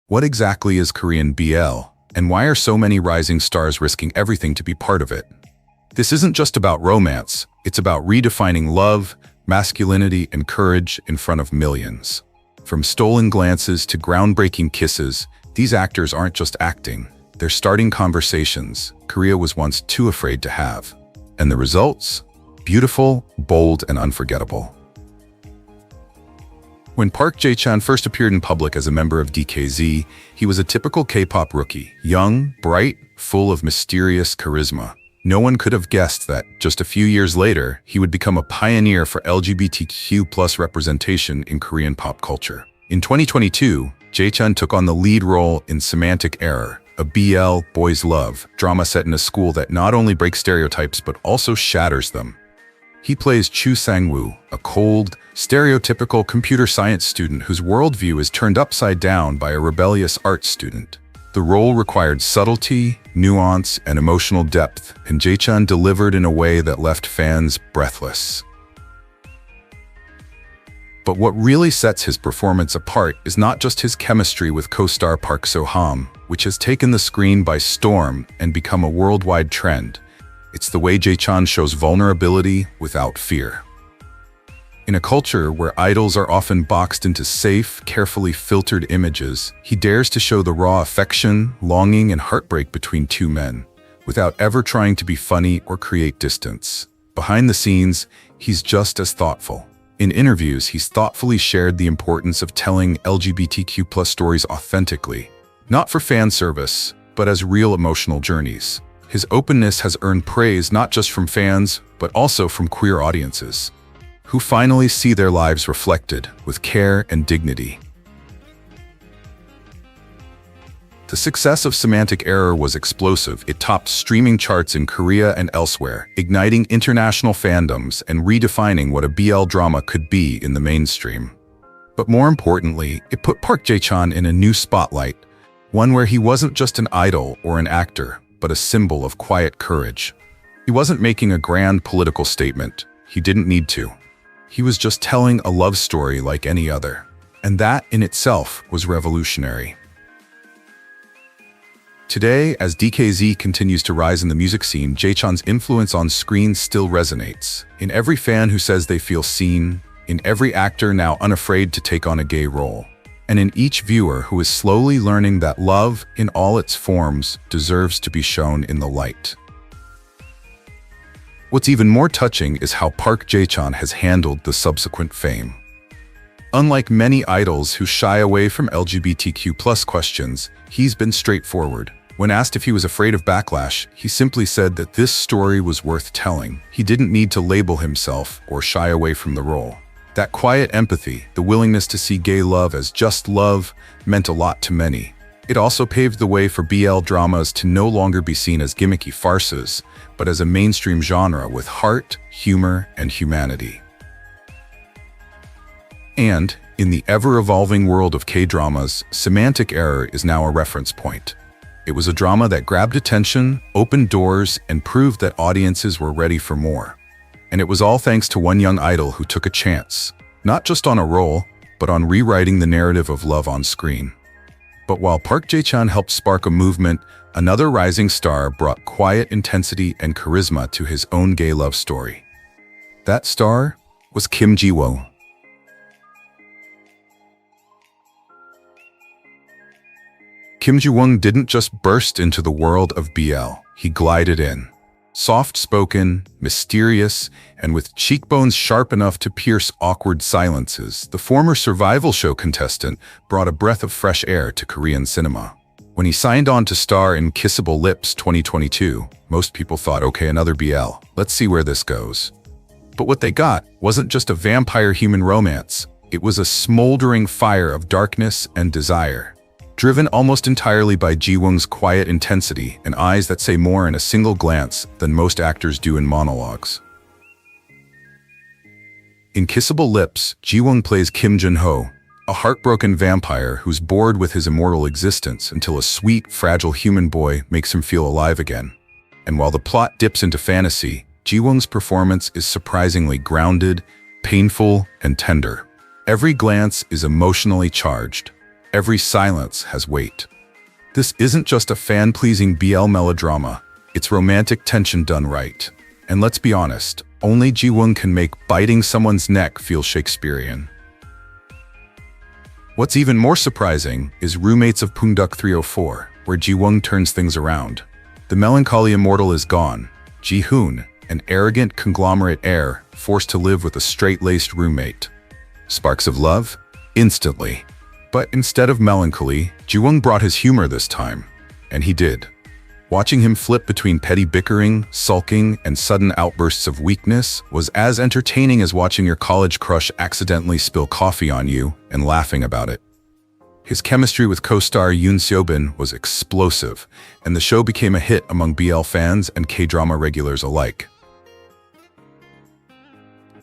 What exactly is Korean BL, and why are so many rising stars risking everything to be part of it? This isn't just about romance, it's about redefining love, masculinity, and courage in front of millions. From stolen glances to groundbreaking kisses, these actors aren't just acting, they're starting conversations Korea was once too afraid to have. And the results? Beautiful, bold, and unforgettable. When Park Jae-chan first appeared in public as a member of DKZ, he was a typical K-pop rookie, young, bright, full of mysterious charisma. No one could have guessed that, just a few years later, he would become a pioneer for LGBTQ+ representation in Korean pop culture. In 2022, Jae-chan took on the lead role in Semantic Error, a BL, boys love, drama set in a school that not only breaks stereotypes but also shatters them. He plays Chu Sang-woo, a cold, stereotypical computer science student whose worldview is turned upside down by a rebellious art student. The role required subtlety, nuance, and emotional depth, and Jae-chan delivered in a way that left fans breathless. But what really sets his performance apart is not just his chemistry with co-star Park Seo-ham, which has taken the screen by storm and become a worldwide trend. It's the way Jae-chan shows vulnerability without fear. In a culture where idols are often boxed into safe, carefully filtered images, he dares to show the raw affection, longing, and heartbreak between two men, without ever trying to be funny or create distance. Behind the scenes, he's just as thoughtful. In interviews, he's thoughtfully shared the importance of telling LGBTQ+ stories authentically, not for fan service, but as real emotional journeys. His openness has earned praise not just from fans, but also from queer audiences, who finally see their lives reflected with care and dignity. The success of Semantic Error was explosive. It topped streaming charts in Korea and elsewhere, igniting international fandoms and redefining what a BL drama could be in the mainstream. But more importantly, it put Park Jae-chan in a new spotlight, one where he wasn't just an idol or an actor, but a symbol of quiet courage. He wasn't making a grand political statement. He didn't need to. He was just telling a love story like any other. And that in itself was revolutionary. Today, as DKZ continues to rise in the music scene, Jae-chan's influence on screen still resonates. In every fan who says they feel seen, in every actor now unafraid to take on a gay role, and in each viewer who is slowly learning that love, in all its forms, deserves to be shown in the light. What's even more touching is how Park Jae-chan has handled the subsequent fame. Unlike many idols who shy away from LGBTQ+ questions, he's been straightforward. When asked if he was afraid of backlash, he simply said that this story was worth telling. He didn't need to label himself or shy away from the role. That quiet empathy, the willingness to see gay love as just love, meant a lot to many. It also paved the way for BL dramas to no longer be seen as gimmicky farces, but as a mainstream genre with heart, humor, and humanity. And, in the ever-evolving world of K-dramas, Semantic Error is now a reference point. It was a drama that grabbed attention, opened doors, and proved that audiences were ready for more. And it was all thanks to one young idol who took a chance, not just on a role, but on rewriting the narrative of love on screen. But while Park Jae-chan helped spark a movement, another rising star brought quiet intensity and charisma to his own gay love story. That star was Kim Ji-woong. Kim Ji-woong didn't just burst into the world of BL, he glided in. Soft-spoken, mysterious, and with cheekbones sharp enough to pierce awkward silences, the former survival show contestant brought a breath of fresh air to Korean cinema. When he signed on to star in Kissable Lips 2022, most people thought, okay, another BL, let's see where this goes. But what they got wasn't just a vampire-human romance, it was a smoldering fire of darkness and desire. Driven almost entirely by Ji-woong's quiet intensity and eyes that say more in a single glance than most actors do in monologues. In Kissable Lips, Ji-woong plays Kim Jun-ho, a heartbroken vampire who's bored with his immortal existence until a sweet, fragile human boy makes him feel alive again. And while the plot dips into fantasy, Ji-woong's performance is surprisingly grounded, painful, and tender. Every glance is emotionally charged. every silence has weight. This isn't just a fan-pleasing BL melodrama, it's romantic tension done right. And let's be honest, only Ji-woong can make biting someone's neck feel Shakespearean. What's even more surprising is Roommates of Pungduk 304, where Ji-woong turns things around. The melancholy immortal is gone. Ji-hoon, an arrogant conglomerate heir, forced to live with a straight-laced roommate. Sparks of love? Instantly. But instead of melancholy, Ji-woong brought his humor this time. And he did. Watching him flip between petty bickering, sulking, and sudden outbursts of weakness was as entertaining as watching your college crush accidentally spill coffee on you and laughing about it. His chemistry with co-star Yoon Seo-bin was explosive, and the show became a hit among BL fans and K-drama regulars alike.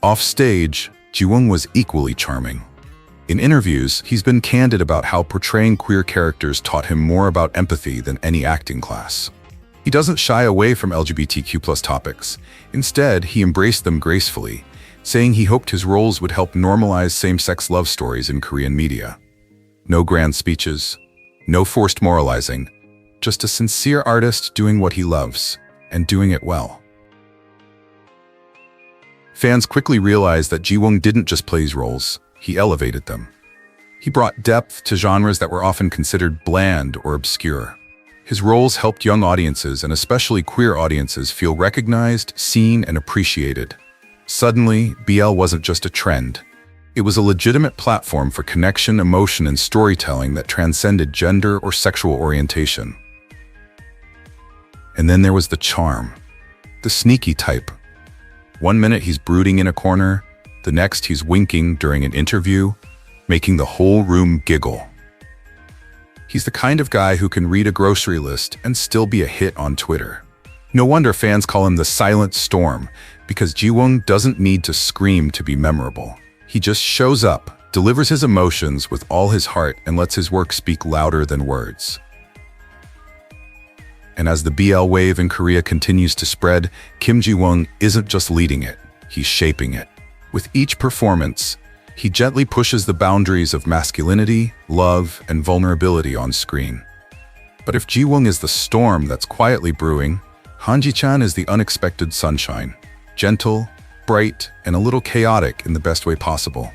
Off-stage, Ji-woong was equally charming. In interviews, he's been candid about how portraying queer characters taught him more about empathy than any acting class. He doesn't shy away from LGBTQ+ topics. Instead, he embraced them gracefully, saying he hoped his roles would help normalize same-sex love stories in Korean media. No grand speeches, no forced moralizing, just a sincere artist doing what he loves, and doing it well. Fans quickly realized that Ji-woong didn't just play his roles, he elevated them. He brought depth to genres that were often considered bland or obscure. His roles helped young audiences, and especially queer audiences, feel recognized, seen, and appreciated. Suddenly, BL wasn't just a trend. It was a legitimate platform for connection, emotion, and storytelling that transcended gender or sexual orientation. And then there was the charm. The sneaky type. One minute he's brooding in a corner, the next he's winking during an interview, making the whole room giggle. He's the kind of guy who can read a grocery list and still be a hit on Twitter. No wonder fans call him the Silent Storm, because Ji-woong doesn't need to scream to be memorable. He just shows up, delivers his emotions with all his heart, and lets his work speak louder than words. And as the BL wave in Korea continues to spread, Kim Ji-woong isn't just leading it, he's shaping it. With each performance, he gently pushes the boundaries of masculinity, love, and vulnerability on screen. But if Ji-woong is the storm that's quietly brewing, Jae-chan is the unexpected sunshine, gentle, bright, and a little chaotic in the best way possible.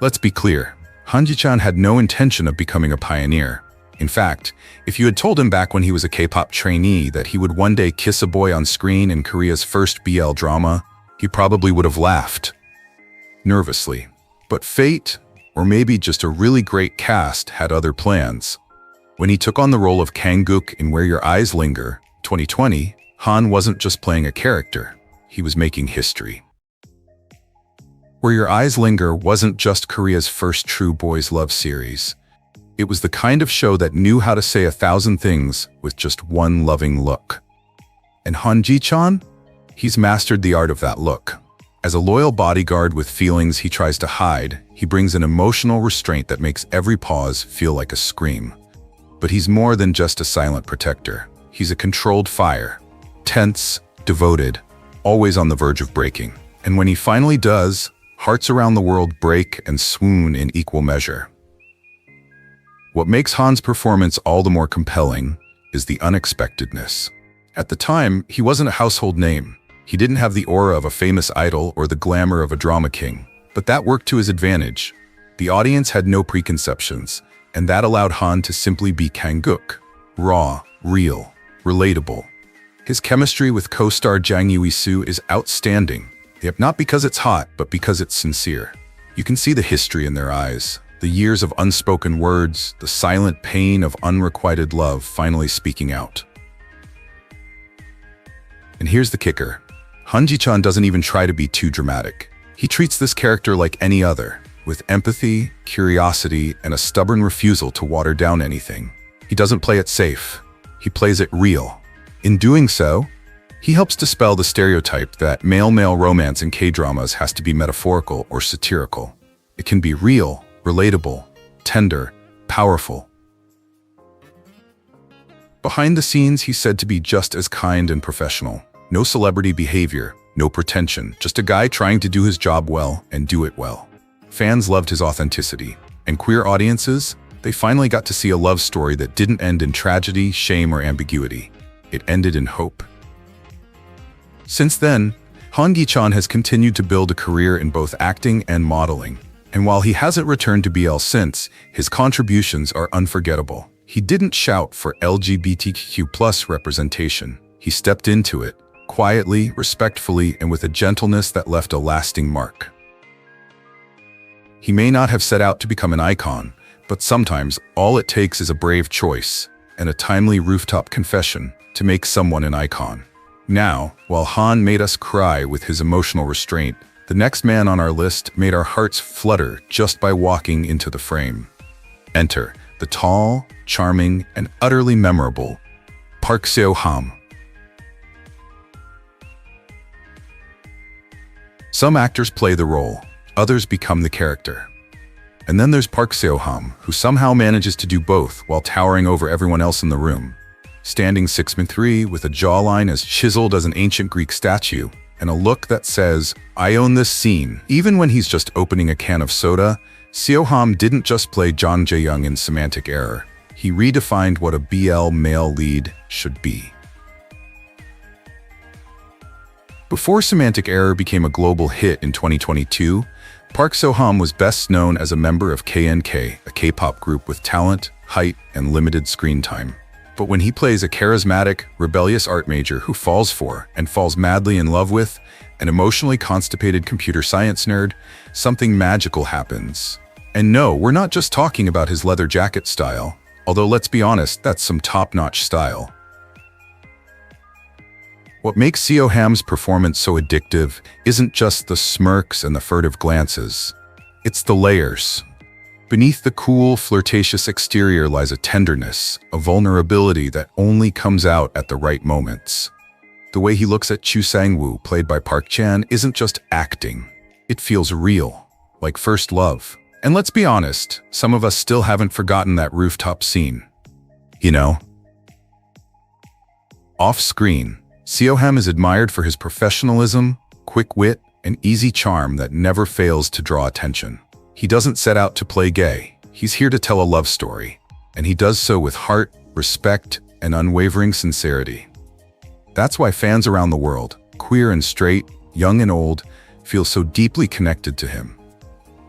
Let's be clear, Jae-chan had no intention of becoming a pioneer. In fact, if you had told him back when he was a K-pop trainee that he would one day kiss a boy on screen in Korea's first BL drama, he probably would have laughed. Nervously. But fate, or maybe just a really great cast, had other plans. When he took on the role of Kang-gook in Where Your Eyes Linger, 2020, Han wasn't just playing a character, he was making history. Where Your Eyes Linger wasn't just Korea's first true boys' love series. It was the kind of show that knew how to say 1,000 things with just one loving look. And Jae-chan? He's mastered the art of that look. As a loyal bodyguard with feelings he tries to hide, he brings an emotional restraint that makes every pause feel like a scream. But he's more than just a silent protector. He's a controlled fire. Tense, devoted, always on the verge of breaking. And when he finally does, hearts around the world break and swoon in equal measure. What makes Han's performance all the more compelling is the unexpectedness. At the time, he wasn't a household name. He didn't have the aura of a famous idol or the glamour of a drama king. But that worked to his advantage. The audience had no preconceptions, and that allowed Han to simply be Kang-gook. Raw, real, relatable. His chemistry with co-star Jang Eui-soo is outstanding. Yep, not because it's hot, but because it's sincere. You can see the history in their eyes. The years of unspoken words, the silent pain of unrequited love finally speaking out. And here's the kicker. Jae-chan doesn't even try to be too dramatic. He treats this character like any other, with empathy, curiosity, and a stubborn refusal to water down anything. He doesn't play it safe. He plays it real. In doing so, he helps dispel the stereotype that male-male romance in K-dramas has to be metaphorical or satirical. It can be real, relatable, tender, powerful. Behind the scenes, he's said to be just as kind and professional. No celebrity behavior, no pretension, just a guy trying to do his job well and do it well. Fans loved his authenticity, and queer audiences, they finally got to see a love story that didn't end in tragedy, shame, or ambiguity. It ended in hope. Since then, Jae-chan has continued to build a career in both acting and modeling. And while he hasn't returned to BL since, his contributions are unforgettable. He didn't shout for LGBTQ+ representation. He stepped into it, quietly, respectfully, and with a gentleness that left a lasting mark. He may not have set out to become an icon, but sometimes all it takes is a brave choice and a timely rooftop confession to make someone an icon. Now, while Han made us cry with his emotional restraint, the next man on our list made our hearts flutter just by walking into the frame. Enter the tall, charming, and utterly memorable Park Seo-ham. Some actors play the role, others become the character. And then there's Park Seo-ham, who somehow manages to do both while towering over everyone else in the room. Standing 6'3" with a jawline as chiseled as an ancient Greek statue, and a look that says, "I own this scene." Even when he's just opening a can of soda, Seo-ham didn't just play Jang Jae-young in Semantic Error. He redefined what a BL male lead should be. Before Semantic Error became a global hit in 2022, Park Seo-ham was best known as a member of KNK, a K-pop group with talent, height, and limited screen time. But when he plays a charismatic, rebellious art major who falls for and falls madly in love with an emotionally constipated computer science nerd, something magical happens. And no, we're not just talking about his leather jacket style, although let's be honest, that's some top-notch style. What makes Seo-ham's performance so addictive isn't just the smirks and the furtive glances. It's the layers. Beneath the cool, flirtatious exterior lies a tenderness, a vulnerability that only comes out at the right moments. The way he looks at Chu Sang-woo, played by Park Chan, isn't just acting. It feels real, like first love. And let's be honest, some of us still haven't forgotten that rooftop scene. You know? Off-screen, Seo-ham is admired for his professionalism, quick wit, and easy charm that never fails to draw attention. He doesn't set out to play gay. He's here to tell a love story, and he does so with heart, respect, and unwavering sincerity. That's why fans around the world, queer and straight, young and old, feel so deeply connected to him.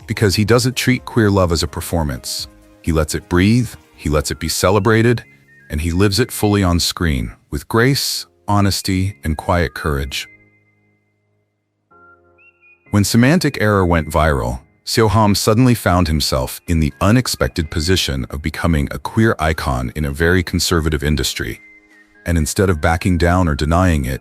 Because he doesn't treat queer love as a performance. He lets it breathe, he lets it be celebrated, and he lives it fully on screen, with grace, honesty, and quiet courage. When Semantic Error went viral, Seo-ham suddenly found himself in the unexpected position of becoming a queer icon in a very conservative industry. And instead of backing down or denying it,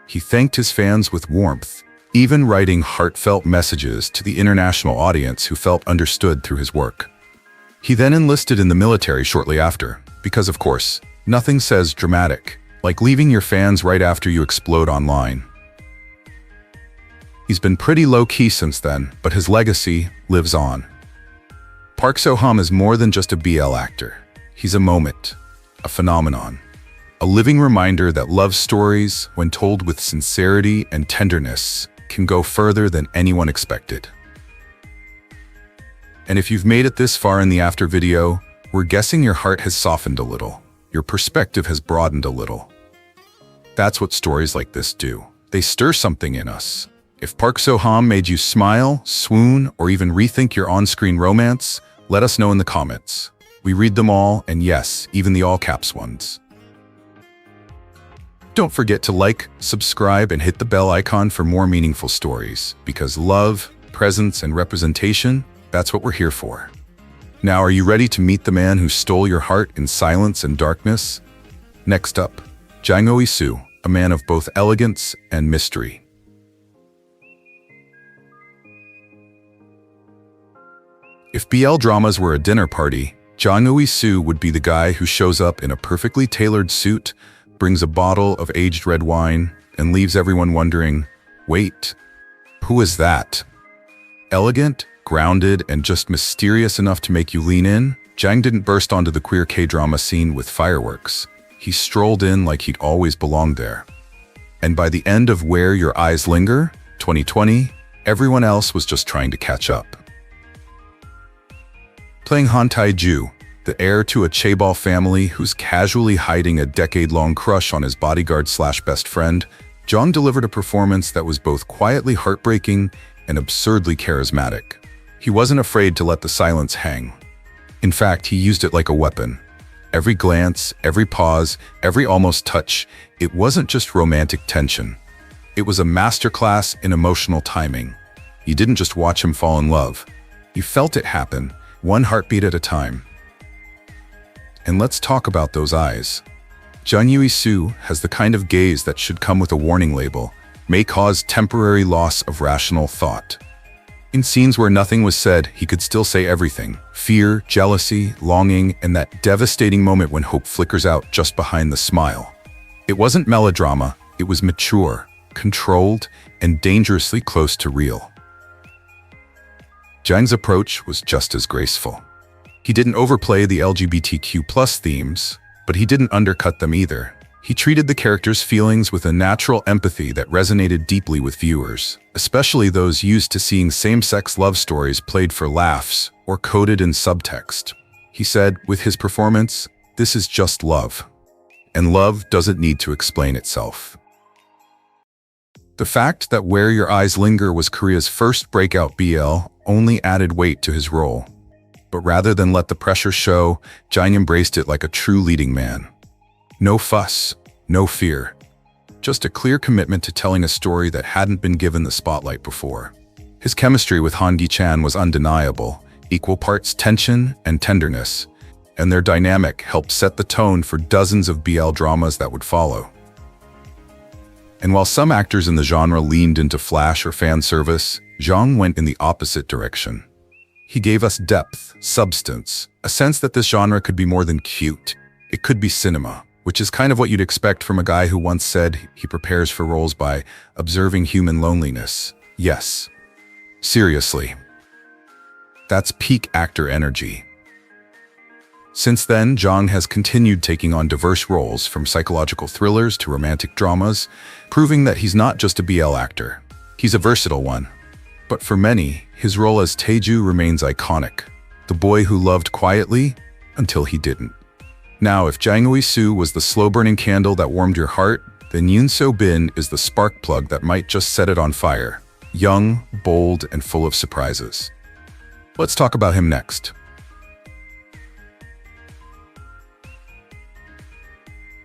he thanked his fans with warmth, even writing heartfelt messages to the international audience who felt understood through his work. He then enlisted in the military shortly after, because of course, nothing says dramatic like leaving your fans right after you explode online. He's been pretty low-key since then, but his legacy lives on. Park Seo-ham is more than just a BL actor. He's a moment, a phenomenon, a living reminder that love stories, when told with sincerity and tenderness, can go further than anyone expected. And if you've made it this far in the after video, we're guessing your heart has softened a little. Your perspective has broadened a little. That's what stories like this do. They stir something in us. If Park Seo-ham made you smile, swoon, or even rethink your on-screen romance, let us know in the comments. We read them all, and yes, even the all-caps ones. Don't forget to like, subscribe, and hit the bell icon for more meaningful stories, because love, presence, and representation, that's what we're here for. Now, are you ready to meet the man who stole your heart in silence and darkness? Next up, Jang Eui-soo, a man of both elegance and mystery. If BL dramas were a dinner party, Jang Eui-soo would be the guy who shows up in a perfectly tailored suit, brings a bottle of aged red wine, and leaves everyone wondering, wait, who is that? Elegant, grounded, and just mysterious enough to make you lean in, Jang didn't burst onto the queer K-drama scene with fireworks. He strolled in like he'd always belonged there. And by the end of Where Your Eyes Linger, 2020, everyone else was just trying to catch up. Playing Han Tae-ju, the heir to a chaebol family who's casually hiding a decade-long crush on his bodyguard/best friend, Jang delivered a performance that was both quietly heartbreaking and absurdly charismatic. He wasn't afraid to let the silence hang. In fact, he used it like a weapon. Every glance, every pause, every almost touch, it wasn't just romantic tension. It was a masterclass in emotional timing. You didn't just watch him fall in love. You felt it happen, one heartbeat at a time. And let's talk about those eyes. Jang Eui-soo has the kind of gaze that should come with a warning label, may cause temporary loss of rational thought. In scenes where nothing was said, he could still say everything: fear, jealousy, longing, and that devastating moment when hope flickers out just behind the smile. It wasn't melodrama, it was mature, controlled, and dangerously close to real. Jang's approach was just as graceful. He didn't overplay the LGBTQ+ themes, but he didn't undercut them either. He treated the characters' feelings with a natural empathy that resonated deeply with viewers, especially those used to seeing same-sex love stories played for laughs or coded in subtext. He said, with his performance, "This is just love. And love doesn't need to explain itself." The fact that Where Your Eyes Linger was Korea's first breakout BL only added weight to his role. But rather than let the pressure show, Jang embraced it like a true leading man. No fuss, no fear. Just a clear commitment to telling a story that hadn't been given the spotlight before. His chemistry with Han Gi-chan was undeniable, equal parts tension and tenderness, and their dynamic helped set the tone for dozens of BL dramas that would follow. And while some actors in the genre leaned into flash or fan service, Jang went in the opposite direction. He gave us depth, substance, a sense that this genre could be more than cute. It could be cinema, which is kind of what you'd expect from a guy who once said he prepares for roles by observing human loneliness. Yes. Seriously. That's peak actor energy. Since then, Jang has continued taking on diverse roles, from psychological thrillers to romantic dramas, proving that he's not just a BL actor. He's a versatile one. But for many, his role as Tae-ju remains iconic. The boy who loved quietly until he didn't. Now, if Jang Eui-soo was the slow-burning candle that warmed your heart, then Yoon Seo-bin is the spark plug that might just set it on fire. Young, bold, and full of surprises. Let's talk about him next.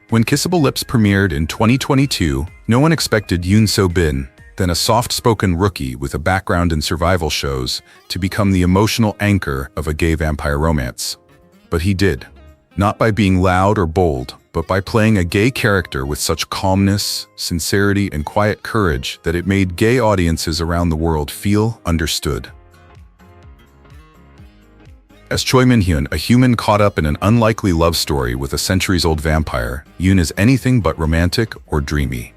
When Kissable Lips premiered in 2022, no one expected Yoon Seo-bin, then a soft-spoken rookie with a background in survival shows, to become the emotional anchor of a gay vampire romance. But he did. Not by being loud or bold, but by playing a gay character with such calmness, sincerity, and quiet courage that it made gay audiences around the world feel understood. As Choi Min-hyun, a human caught up in an unlikely love story with a centuries-old vampire, Yoon is anything but romantic or dreamy.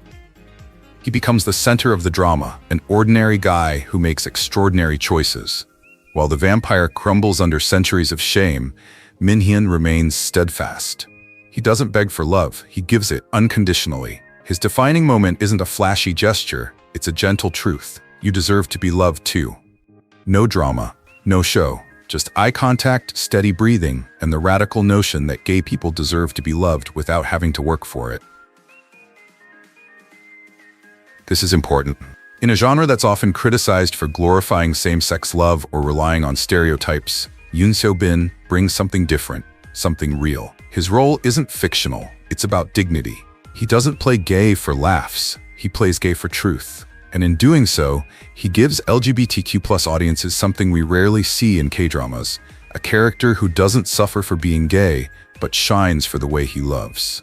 He becomes the center of the drama, an ordinary guy who makes extraordinary choices. While the vampire crumbles under centuries of shame, Min-hyun remains steadfast. He doesn't beg for love, he gives it unconditionally. His defining moment isn't a flashy gesture, it's a gentle truth. You deserve to be loved too. No drama, no show, just eye contact, steady breathing, and the radical notion that gay people deserve to be loved without having to work for it. This is important. In a genre that's often criticized for glorifying same-sex love or relying on stereotypes, Yoon Seo-bin brings something different, something real. His role isn't fictional, it's about dignity. He doesn't play gay for laughs, he plays gay for truth. And in doing so, he gives LGBTQ+ audiences something we rarely see in K-dramas, a character who doesn't suffer for being gay, but shines for the way he loves.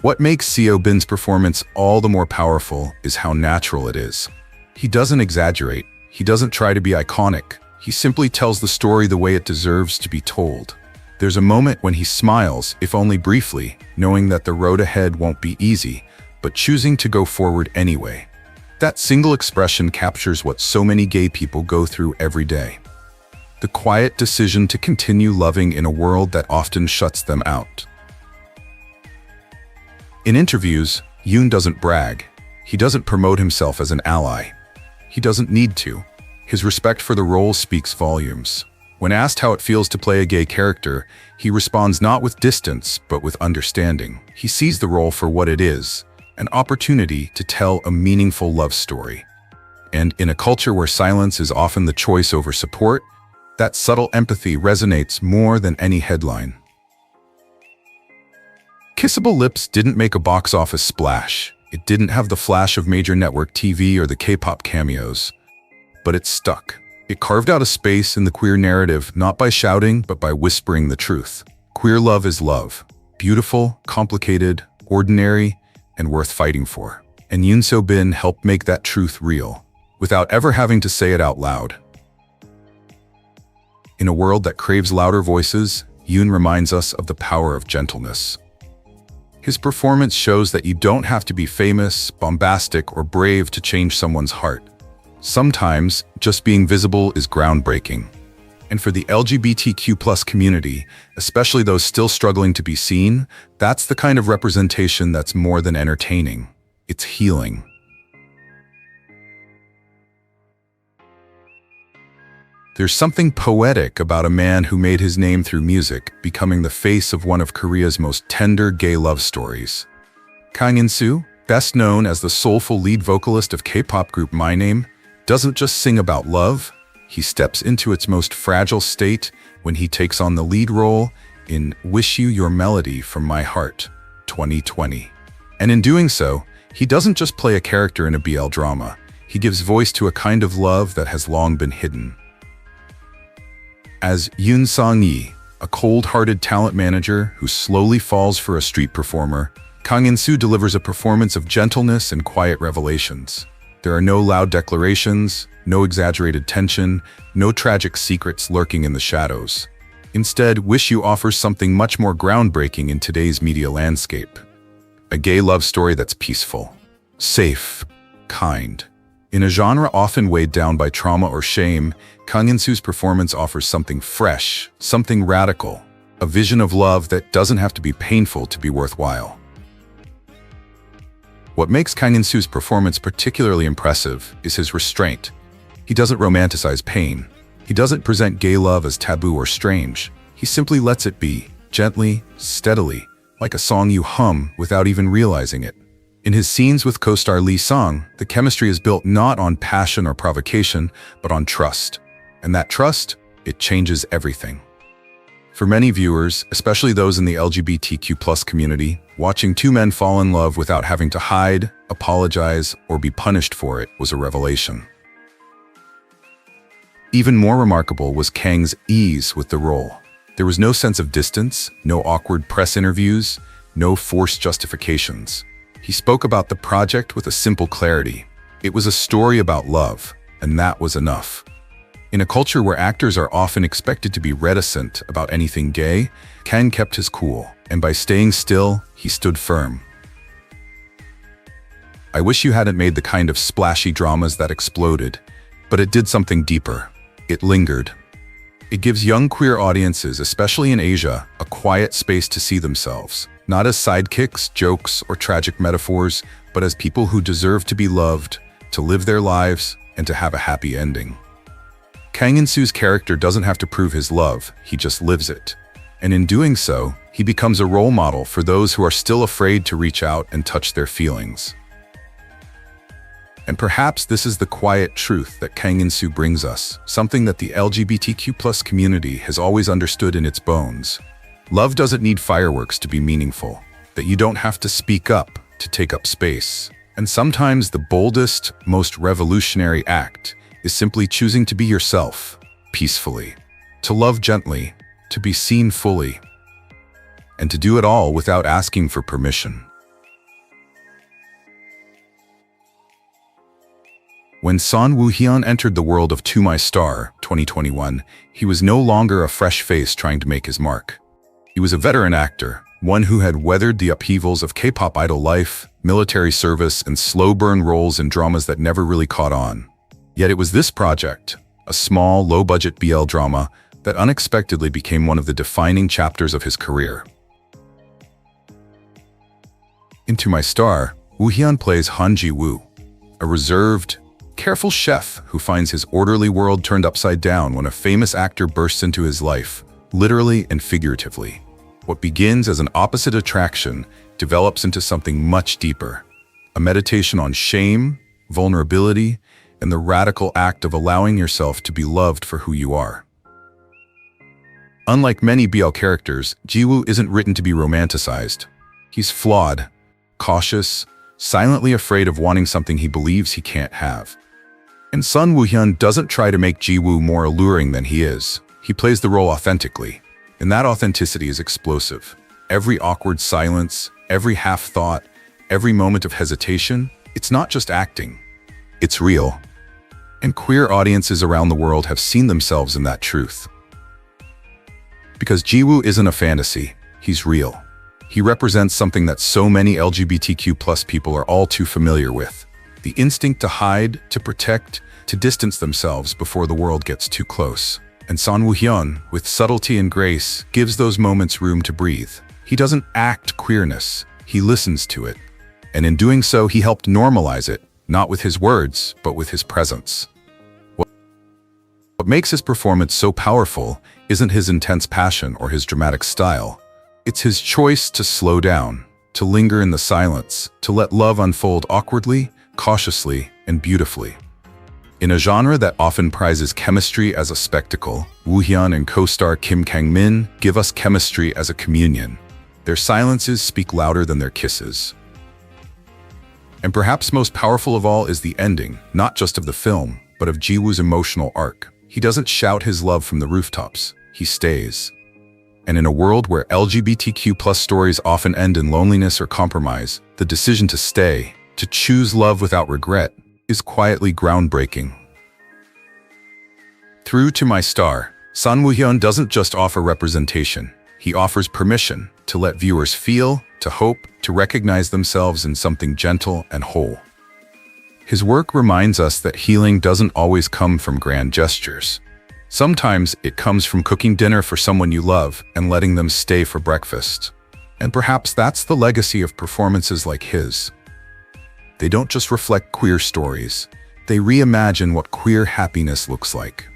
What makes Seo-bin's performance all the more powerful is how natural it is. He doesn't exaggerate, he doesn't try to be iconic, he simply tells the story the way it deserves to be told. There's a moment when he smiles, if only briefly, knowing that the road ahead won't be easy, but choosing to go forward anyway. That single expression captures what so many gay people go through every day. The quiet decision to continue loving in a world that often shuts them out. In interviews, Yoon doesn't brag. He doesn't promote himself as an ally. He doesn't need to. His respect for the role speaks volumes. When asked how it feels to play a gay character, he responds not with distance, but with understanding. He sees the role for what it is, an opportunity to tell a meaningful love story. And in a culture where silence is often the choice over support, that subtle empathy resonates more than any headline. Kissable Lips didn't make a box office splash. It didn't have the flash of major network TV or the K-pop cameos. But it stuck. It carved out a space in the queer narrative, not by shouting, but by whispering the truth. Queer love is love. Beautiful, complicated, ordinary, and worth fighting for. And Yoon Seo-bin helped make that truth real, without ever having to say it out loud. In a world that craves louder voices, Yoon reminds us of the power of gentleness. His performance shows that you don't have to be famous, bombastic, or brave to change someone's heart. Sometimes, just being visible is groundbreaking. And for the LGBTQ+ community, especially those still struggling to be seen, that's the kind of representation that's more than entertaining. It's healing. There's something poetic about a man who made his name through music, becoming the face of one of Korea's most tender gay love stories. Kang In-soo, best known as the soulful lead vocalist of K-pop group My Name, doesn't just sing about love, he steps into its most fragile state when he takes on the lead role in Wish You Your Melody from My Heart, 2020. And in doing so, he doesn't just play a character in a BL drama, he gives voice to a kind of love that has long been hidden. As Yoon Sang-yi, a cold-hearted talent manager who slowly falls for a street performer, Kang In-soo delivers a performance of gentleness and quiet revelations. There are no loud declarations, no exaggerated tension, no tragic secrets lurking in the shadows. Instead, Wish You offers something much more groundbreaking in today's media landscape. A gay love story that's peaceful, safe, kind. In a genre often weighed down by trauma or shame, Kang In-soo's performance offers something fresh, something radical, a vision of love that doesn't have to be painful to be worthwhile. What makes Kang In-soo's performance particularly impressive is his restraint. He doesn't romanticize pain. He doesn't present gay love as taboo or strange. He simply lets it be, gently, steadily, like a song you hum without even realizing it. In his scenes with co-star Lee Sung, the chemistry is built not on passion or provocation, but on trust. And that trust, it changes everything. For many viewers, especially those in the LGBTQ+ community, watching two men fall in love without having to hide, apologize, or be punished for it was a revelation. Even more remarkable was Kang's ease with the role. There was no sense of distance, no awkward press interviews, no forced justifications. He spoke about the project with a simple clarity. It was a story about love, and that was enough. In a culture where actors are often expected to be reticent about anything gay, Kang kept his cool, and by staying still, he stood firm. I wish you hadn't made the kind of splashy dramas that exploded, but it did something deeper. It lingered. It gives young queer audiences, especially in Asia, a quiet space to see themselves, not as sidekicks, jokes, or tragic metaphors, but as people who deserve to be loved, to live their lives, and to have a happy ending. Kang In-soo's character doesn't have to prove his love, he just lives it. And in doing so, he becomes a role model for those who are still afraid to reach out and touch their feelings. And perhaps this is the quiet truth that Kang In-soo brings us, something that the LGBTQ+ community has always understood in its bones. Love doesn't need fireworks to be meaningful, that you don't have to speak up to take up space. And sometimes the boldest, most revolutionary act is simply choosing to be yourself, peacefully, to love gently, to be seen fully, and to do it all without asking for permission. When Son Woo-hyeon entered the world of To My Star, 2021, he was no longer a fresh face trying to make his mark. He was a veteran actor, one who had weathered the upheavals of K-pop idol life, military service, and slow-burn roles in dramas that never really caught on. Yet it was this project, a small, low-budget BL drama, that unexpectedly became one of the defining chapters of his career. In To My Star, Woo-hyeon plays Han Ji-woo, a reserved, careful chef who finds his orderly world turned upside down when a famous actor bursts into his life, literally and figuratively. What begins as an opposite attraction develops into something much deeper, a meditation on shame, vulnerability, and the radical act of allowing yourself to be loved for who you are. Unlike many BL characters, Ji-woo isn't written to be romanticized. He's flawed, cautious, silently afraid of wanting something he believes he can't have. And Sun Woo-hyun doesn't try to make Ji-woo more alluring than he is. He plays the role authentically, and that authenticity is explosive. Every awkward silence, every half-thought, every moment of hesitation, it's not just acting. It's real. And queer audiences around the world have seen themselves in that truth. Because Ji-woo isn't a fantasy, he's real. He represents something that so many LGBTQ+ people are all too familiar with. The instinct to hide, to protect, to distance themselves before the world gets too close. And Sun Woo-hyun, with subtlety and grace, gives those moments room to breathe. He doesn't act queerness, he listens to it. And in doing so, he helped normalize it, not with his words, but with his presence. What makes his performance so powerful isn't his intense passion or his dramatic style. It's his choice to slow down, to linger in the silence, to let love unfold awkwardly, cautiously, and beautifully. In a genre that often prizes chemistry as a spectacle, Woo-hyeon and co-star Kang-min give us chemistry as a communion. Their silences speak louder than their kisses. And perhaps most powerful of all is the ending, not just of the film, but of Ji-woo's emotional arc. He doesn't shout his love from the rooftops, he stays. And in a world where LGBTQ+ stories often end in loneliness or compromise, the decision to stay, to choose love without regret, is quietly groundbreaking. Through To My Star, Sun Woo-hyun doesn't just offer representation, he offers permission to let viewers feel, to hope, to recognize themselves in something gentle and whole. His work reminds us that healing doesn't always come from grand gestures. Sometimes it comes from cooking dinner for someone you love and letting them stay for breakfast. And perhaps that's the legacy of performances like his. They don't just reflect queer stories, they reimagine what queer happiness looks like.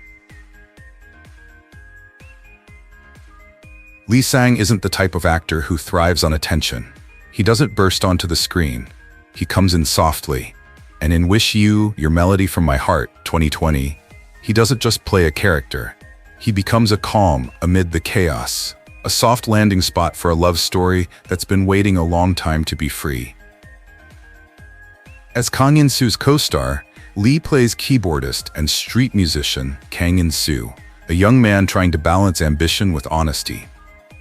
Lee Sang isn't the type of actor who thrives on attention. He doesn't burst onto the screen. He comes in softly. And in Wish You, Your Melody from My Heart, 2020, he doesn't just play a character. He becomes a calm amid the chaos, a soft landing spot for a love story that's been waiting a long time to be free. As Kang In-soo's co-star, Lee plays keyboardist and street musician Kang In-soo, a young man trying to balance ambition with honesty.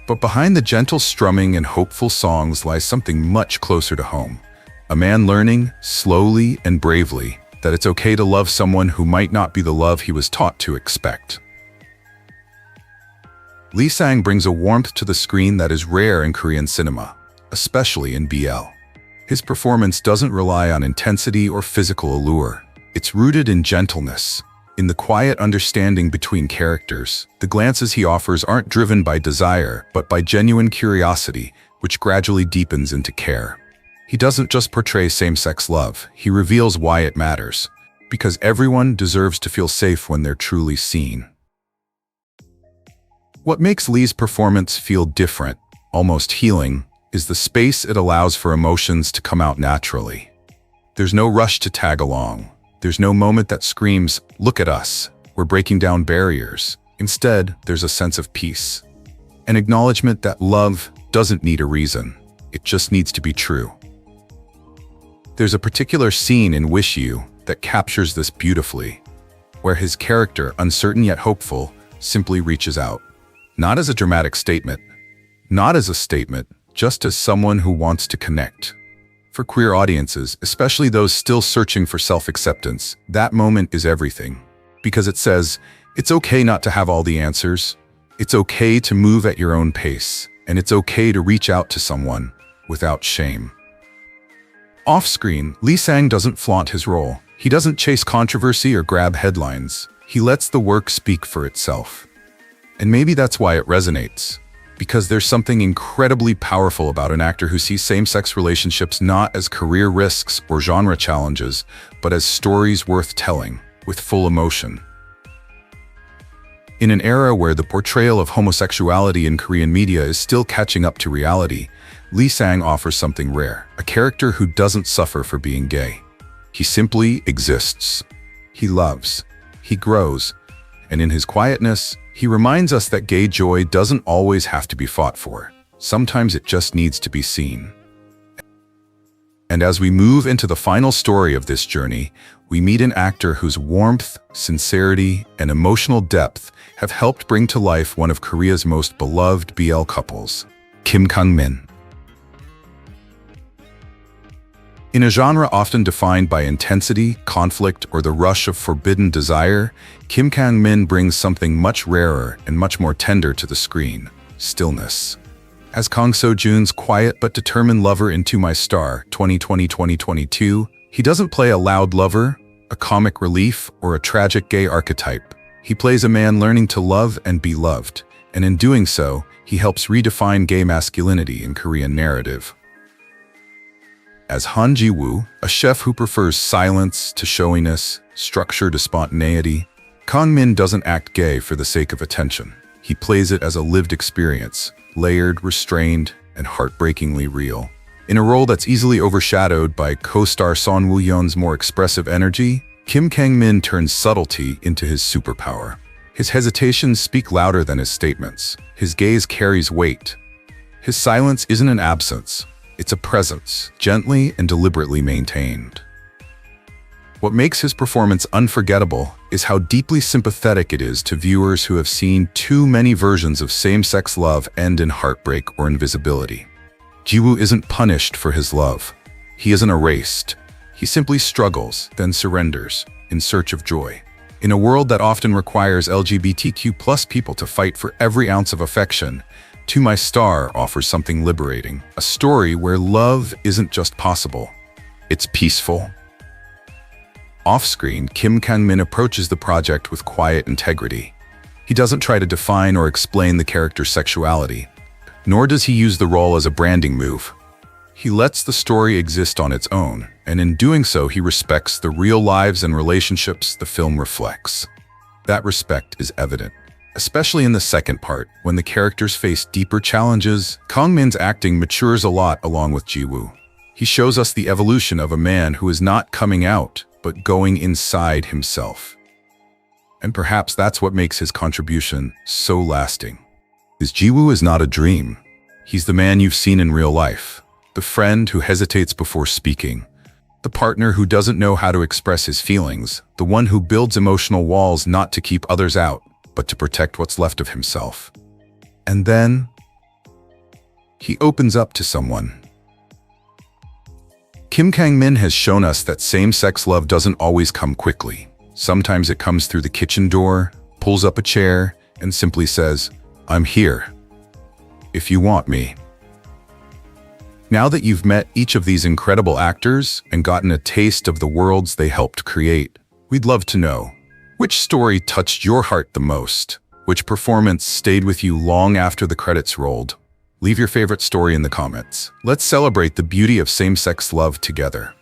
But behind the gentle strumming and hopeful songs lies something much closer to home. A man learning, slowly and bravely, that it's okay to love someone who might not be the love he was taught to expect. Lee Sang brings a warmth to the screen that is rare in Korean cinema, especially in BL. His performance doesn't rely on intensity or physical allure. It's rooted in gentleness, in the quiet understanding between characters. The glances he offers aren't driven by desire, but by genuine curiosity, which gradually deepens into care. He doesn't just portray same-sex love, he reveals why it matters. Because everyone deserves to feel safe when they're truly seen. What makes Lee's performance feel different, almost healing, is the space it allows for emotions to come out naturally. There's no rush to tag along. There's no moment that screams, "Look at us, we're breaking down barriers." Instead, there's a sense of peace. An acknowledgement that love doesn't need a reason. It just needs to be true. There's a particular scene in Wish You that captures this beautifully, where his character, uncertain yet hopeful, simply reaches out. Not as a dramatic statement, not as a statement, just as someone who wants to connect. For queer audiences, especially those still searching for self-acceptance, that moment is everything. Because it says, it's okay not to have all the answers. It's okay to move at your own pace, and it's okay to reach out to someone without shame. Off-screen, Lee Sang doesn't flaunt his role. He doesn't chase controversy or grab headlines. He lets the work speak for itself. And maybe that's why it resonates. Because there's something incredibly powerful about an actor who sees same-sex relationships not as career risks or genre challenges, but as stories worth telling, with full emotion. In an era where the portrayal of homosexuality in Korean media is still catching up to reality, Lee Sang offers something rare, a character who doesn't suffer for being gay. He simply exists. He loves. He grows. And in his quietness, he reminds us that gay joy doesn't always have to be fought for. Sometimes it just needs to be seen. And as we move into the final story of this journey, we meet an actor whose warmth, sincerity, and emotional depth have helped bring to life one of Korea's most beloved BL couples, Kang-min. In a genre often defined by intensity, conflict, or the rush of forbidden desire, Kang-min brings something much rarer and much more tender to the screen: stillness. As Kang So-jun's quiet but determined lover in To My Star 2020-2022, he doesn't play a loud lover, a comic relief, or a tragic gay archetype. He plays a man learning to love and be loved, and in doing so, he helps redefine gay masculinity in Korean narrative. As Han Ji-woo, a chef who prefers silence to showiness, structure to spontaneity, Kang-min doesn't act gay for the sake of attention. He plays it as a lived experience, layered, restrained, and heartbreakingly real. In a role that's easily overshadowed by co-star Son Woo-hyeon's more expressive energy, Kang-min turns subtlety into his superpower. His hesitations speak louder than his statements. His gaze carries weight. His silence isn't an absence. It's a presence, gently and deliberately maintained. What makes his performance unforgettable is how deeply sympathetic it is to viewers who have seen too many versions of same-sex love end in heartbreak or invisibility. Ji-woo isn't punished for his love. He isn't erased. He simply struggles, then surrenders, in search of joy. In a world that often requires LGBTQ+ people to fight for every ounce of affection, To My Star offers something liberating, a story where love isn't just possible, it's peaceful. Off-screen, Kang-min approaches the project with quiet integrity. He doesn't try to define or explain the character's sexuality, nor does he use the role as a branding move. He lets the story exist on its own, and in doing so, he respects the real lives and relationships the film reflects. That respect is evident, especially in the second part, when the characters face deeper challenges. Kang-min's acting matures a lot along with Ji-woo. He shows us the evolution of a man who is not coming out, but going inside himself. And perhaps that's what makes his contribution so lasting. Ji-woo is not a dream. He's the man you've seen in real life, the friend who hesitates before speaking, the partner who doesn't know how to express his feelings, the one who builds emotional walls not to keep others out, but to protect what's left of himself. And then, he opens up to someone. Kang-min has shown us that same-sex love doesn't always come quickly. Sometimes it comes through the kitchen door, pulls up a chair, and simply says, "I'm here, if you want me." Now that you've met each of these incredible actors and gotten a taste of the worlds they helped create, we'd love to know, which story touched your heart the most? Which performance stayed with you long after the credits rolled? Leave your favorite story in the comments. Let's celebrate the beauty of same-sex love together.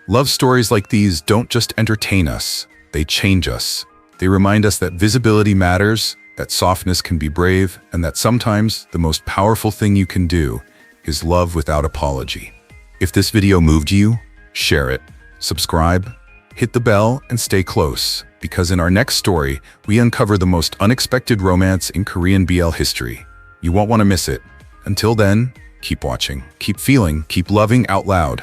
Love stories like these don't just entertain us, they change us. They remind us that visibility matters, that softness can be brave, and that sometimes the most powerful thing you can do is love without apology. If this video moved you, share it, subscribe, hit the bell, and stay close, because in our next story, we uncover the most unexpected romance in Korean BL history. You won't want to miss it. Until then, keep watching, keep feeling, keep loving out loud.